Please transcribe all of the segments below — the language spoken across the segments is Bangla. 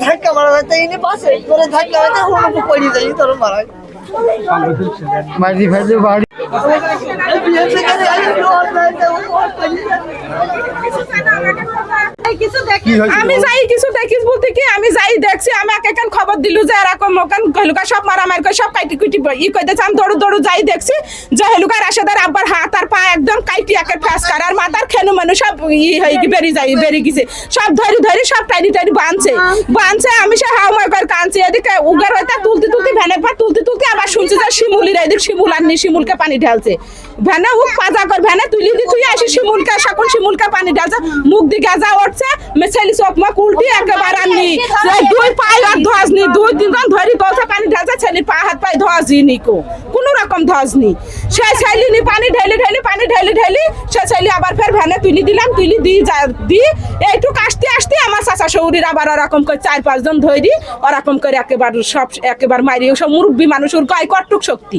ধাক্কা মারা যায় পাশে করে ধাক্কা মারতে পড়ে যাই তোর মারা মাঝি ভাজে বাড়ি আমি যাই কিছু দেখিস বলতে কি আমি যাই দেখছি আমি একান খবর দিলু যে এরকম ওখান হেলুকা সব মারামারি করে সব কাইটি কুইটি ই কইতে চান দৌড়ু দৌড়ু যাই দেখছি যে হেলুকা রাশেদার আব্বার হাত আর পা একদম কাইটি একের ফ্যাসকার আর মাথার খেনু মানু সব ই হয়ে বেরি গেছে সব ধরি ধরি সব টাইনি টাইনি বাঁধছে আমি সে হাও মার করে কাঁদছি এদিকে উগার হইতা তুলতে ভ্যানে পা তুলতে আবার শুনছি যে শিমুলির এদিক শিমুল আর নি শিমুলকে পানি ঢালছে ভ্যানে হুক পাজা কর ভ্যানে তুই আসি শিমুলকে সকল শিমুলকে পানি ঢালছে মুখ দিকে যা উঠছে মেছেলি চকমা উল্টি একেবারে আননি দুই পায়ে আর ধস নি দুই তিনজন ধরি কলসা পানি ঢালছে ছেলে পা হাত পায়ে ধস নি কোনো রকম ধস নি সে ছেলি নি পানি ঢেলি সে ছেলি আবার ফের ভ্যানে তুলি দি এইটু আসতে আমার চাচা শৌরির আবার ওরকম করে 4-5 জন ধরি ওরকম করে একেবারে মারি সব মুরব্বী মানুষ ওর গায়ে কটুক শক্তি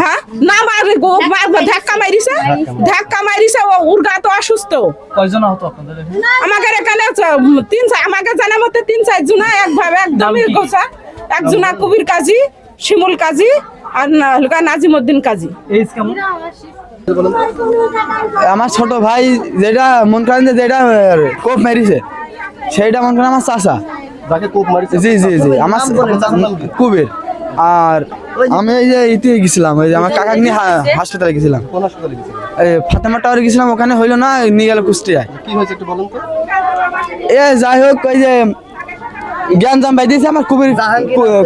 হ্যাঁ না মারে গো ধাক্কা মারিছে ওর গা তো অসুস্থ। কয়জন আহত আপনাদের আমাদের এখানে আমাকে জানা মতে 3-4 জন একভাবে একদমই গোছা একজনা কবির কাজী শিমুল কাজী আর নাজিমউদ্দিন কাজী। এইজ কেমন? আমার ছোট ভাই যেটা মন করেন যেটা কোপ মেরিছে সেইটা মন করেন আমার চাচা জি আমার কুবির। আর আমি এই যে ইতে গেছিলাম ওই যে আমার কাকা নিয়ে হাসপাতালে গেছিলাম ফাতেমা টাওয়ারে গেছিলাম ওখানে হইলো না নিয়ে গেল কুষ্টিয়ায়। কি হয়েছে একটু বলুন তো। এ যাই হোক ওই যে জ্ঞান জাম ভাই দিয়েছে আমার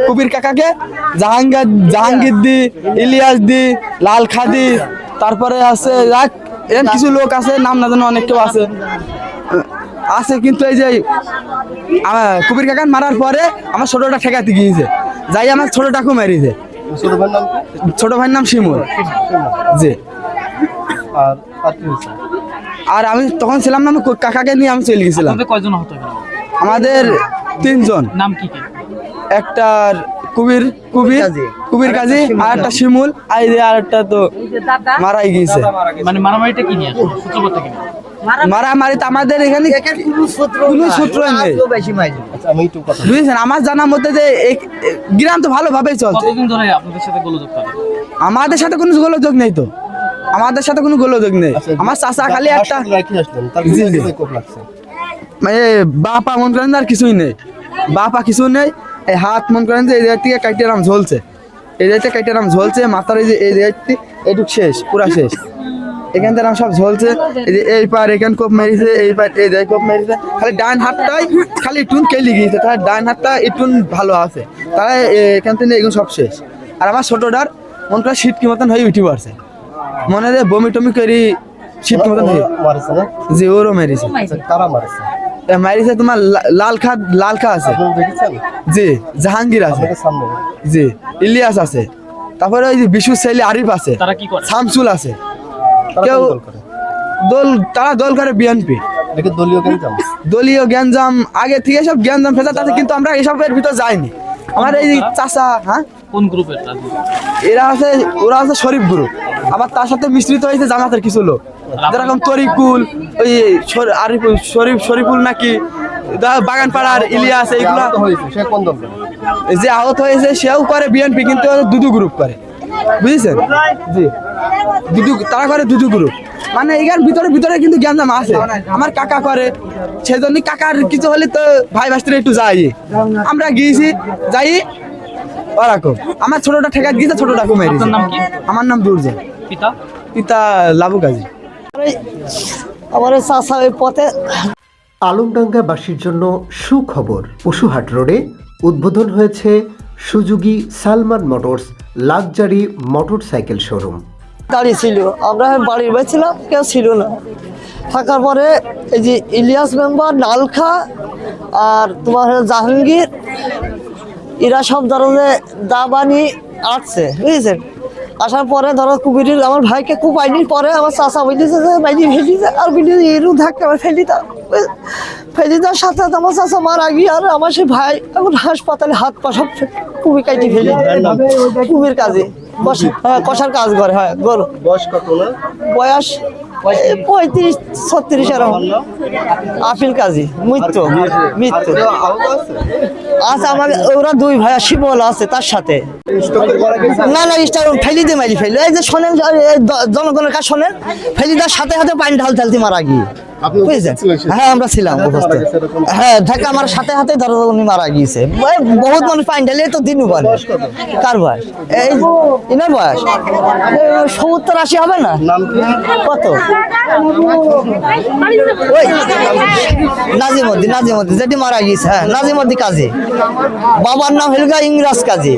কুবির কাকাকে জাহাঙ্গীর দি ইলিয়াস দি লাল খাদি তারপরে আছে কিছু লোক আছে নাম না জানো অনেক কেউ আছে কিন্তু এই যে কুবির কাকান মারার পরে আমার ছোটটা ঠেকাতে গিয়েছে যাই আমার ছোটটাকে মেরিছে। ছোট ভাইয়ের নাম শিমুল জি। আর আমি তখন ছিলাম না আমি কাকাকে নিয়ে আমি চলে গেছিলাম। কয়জন আহত? আমাদের 3 জন। নাম কি? একটার কুবির কাজী আর একটা শিমুল আর একটা তো মারাই গিয়েছে। মানে মারামারিটা কি নিয়ে সূত্রপাতটা কি? মারামারি তো আমাদের এখানে কোনো সূত্র নেই বুঝেছেন। আমার জানার মধ্যে যে গ্রাম তো ভালোভাবেই চলছে। কতদিন ধরে আপনাদের সাথে গোলযোগ করে? আমাদের সাথে কোনো গোলযোগ নেই তো আমাদের সাথে কোনো গোলযোগ নেই। আমার চাচা খালি একটা মানে বাপা মন করেন আর কিছুই নেই বাপা কিছু নেই। এই হাত মন করেন যে এই জায়গা থেকে কাইটেরাম ঝলছে এই জায়গাতে কাইটেরাম ঝলছে মাথার এই যে এই জায়গাটি এইটুক শেষ পুরা শেষ এখান থেকে সব ঝলছে এই যে এই পার এখান কোপ মেরেছে এই পার এই জায়গায় কোপ মেরেছে খালি ডান হাতটাই খালি টুন কেলি গিয়েছে তার ডান হাতটা একটু ভালো আছে তারা এখান থেকে এগুলো সব শেষ। আর আমার ছোটটার মন করে শীতকি মতন হয়ে উঠে পড়ছে মনে যে বমি টমি করি শীতকি মতন হয়ে জি ওরও মেরেছে। মারিছে তোমার লাল খা আছে জি তারপরে আছে জি ইলিয়াস আছে তারপরে ওই যে বিশু ছেলে আরিফ আছে শামসুল আছে কেউ তারা দল করে বিএনপি দলীয় জ্ঞানজাম আগে থেকে সব জ্ঞানজাম ফেসা তাতে কিন্তু আমরা এসবের ভিতর যাইনি। আমার এই চাচা হ্যাঁ কোন গ্রুপের ওরা আছে শরীফ গ্রুপ আবার তার সাথে মিশ্রিত হয়েছে জামাতের কিছু লোক যেরকম তরিকুল ওই শরীফুল নাকি বাগানপাড়ার ইলিয়াস এইগুলা যে আহত হয়েছে সেও করে বিএনপি কিন্তু দুদু গ্রুপ করে বুঝেছেন জি তারা করে দুদু গ্রুপ মানে এখান ভিতরে কিন্তু জ্ঞানজাম আছে। আমার কাকা করে সেজন্য কাকার কিছু হলে তো ভাই ভাস্তিরা একটু যাই আমরা গিয়েছি যাই ওরকম আমার ছোটটা ঠেকা গিয়েছে ছোটটাকে মেরেছে। আমার নাম দুর্জয় পিতা লাবু কাজী। আমার চাচা ওই পথে আলমডাঙ্গাবাসীর জন্য সুখবর পশুহাট রোডে উদ্বোধন হয়েছে Suzuki Salman motors luxury motorcycle showroom. গাড়ি ছিল আমরা বাড়ির বাইরে ছিলাম কেউ ছিল না থাকার পরে এই যে ইলিয়াস মেম্বার নালখা আর তোমার জাহাঙ্গীর এরা সব ধরনের দাবানি আসছে বুঝেছেন আসার পরে ধরো কুবিরির আমার ভাইকে কুপাইনি পরে আমার চাষা বলিছে যে বাইনি ফেলি যায় আর বিলি এরু ধাক্কা আমার ফেলি দেওয়ার সাথে সাথে আমার চাষা মারা গিয়ে আর আমার সেই ভাই এখন হাসপাতালে হাত পা সব কুবি কাটি ফেলি কুবির কাজে কষার কাজ করে হয় গরু বয়স কত না? বয়স 35-36 এরকম আপিল কাজী মৃত্যু আচ্ছা আমার ওরা দুই ভাই শিবল আছে তার সাথে না স্টার ফেলি দিয়ে মারি ফেলি এই যে শোনেন জনগণের কাছে শোনেন ফেলি দেওয়ার সাথে সাথে পানি ঢালতে মারা গিয়ে বুঝছেন হ্যাঁ আমরা ছিলাম উপস্থিত হ্যাঁ ঢাকা আমার সাথে হাতে ধরো উনি মারা গিয়েছে বহুত মানুষ পানি ঢালিয়ে তো দিনু বলে কার বয়স এই ইনার বয়স 70-80 হবে না কত ওই নাজিমুদ্দিন যেটি মারা গিয়েছে হ্যাঁ নাজিমুদ্দিন কাজী বাবার নাম হলগা ইংরাজ কাজী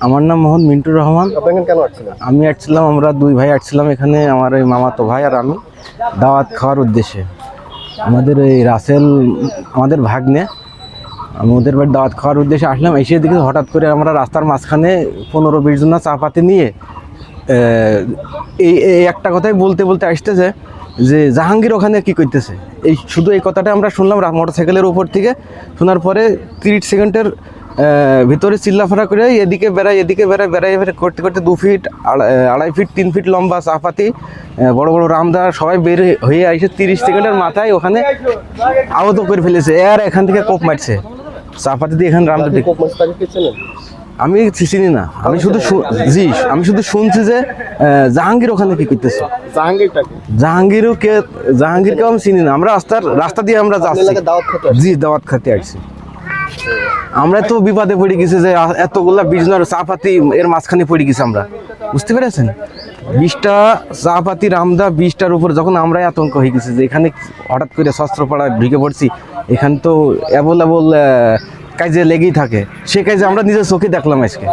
আমার নাম মোহাম্মদ মিন্টুর রহমান। আপনি এখানে কেন আসছিলেন? আমি আসছিলাম, আমরা দুই ভাই আসছিলাম এখানে, আমার এই মামাতো ভাই আর আমি দাওয়াত খাওয়ার উদ্দেশ্যে। আমাদের এই রাসেল আমাদের ভাগ্নে, আমি ওদের বাড়ি দাওয়াত খাওয়ার উদ্দেশ্যে আসলাম। এসে দিকে হঠাৎ করে আমরা রাস্তার মাঝখানে 15-20 জনা চা পাতি নিয়ে এই একটা কথাই বলতে বলতে আসতেছে যে জাহাঙ্গীর ওখানে কি করতেছে। এই শুধু এই কথাটা আমরা শুনলাম মোটরসাইকেলের উপর থেকে। শোনার পরে 30 সেকেন্ডের ভিতরে চিল্লাফাড়া করে এদিকে বেড়াই করতে করতে 2 ফিট 2.5 ফিট 3 ফিট লম্বা চাপাতি বড় বড় রামদার সবাই বের হয়ে আসে 30 সেকেন্ডের মাথায় ওখানে আহত করে ফেলেছে। আর এখান থেকে কোপ মারছে চাপাতি দিয়ে এখানে রামদা। আমি চিনি না, আমি শুধু শুনছি যে জাহাঙ্গীর ওখানে কি করতেছে। জাহাঙ্গীরকে আমি চিনি না। আমরা রাস্তা দিয়ে আমরা যাচ্ছি, দাওয়াত খেতে আসছি। আমরা তো বিপদে পড়ে গেছি যে এতগুলা 20 জনের চাপাতি এর মাঝখানে পড়ে গেছি আমরা, বুঝতে পেরেছেন? 20টা চাপাতি রামদা 20টার উপর যখন আমরা আতঙ্ক হয়ে গেছি যে এখানে হঠাৎ করে শস্ত্রপাড়ায় ঢুকে পড়ছি। এখানে তো অ্যাভেলেবল কাজে লেগেই থাকে, সে কাজে আমরা নিজের চোখে দেখলাম আজকে।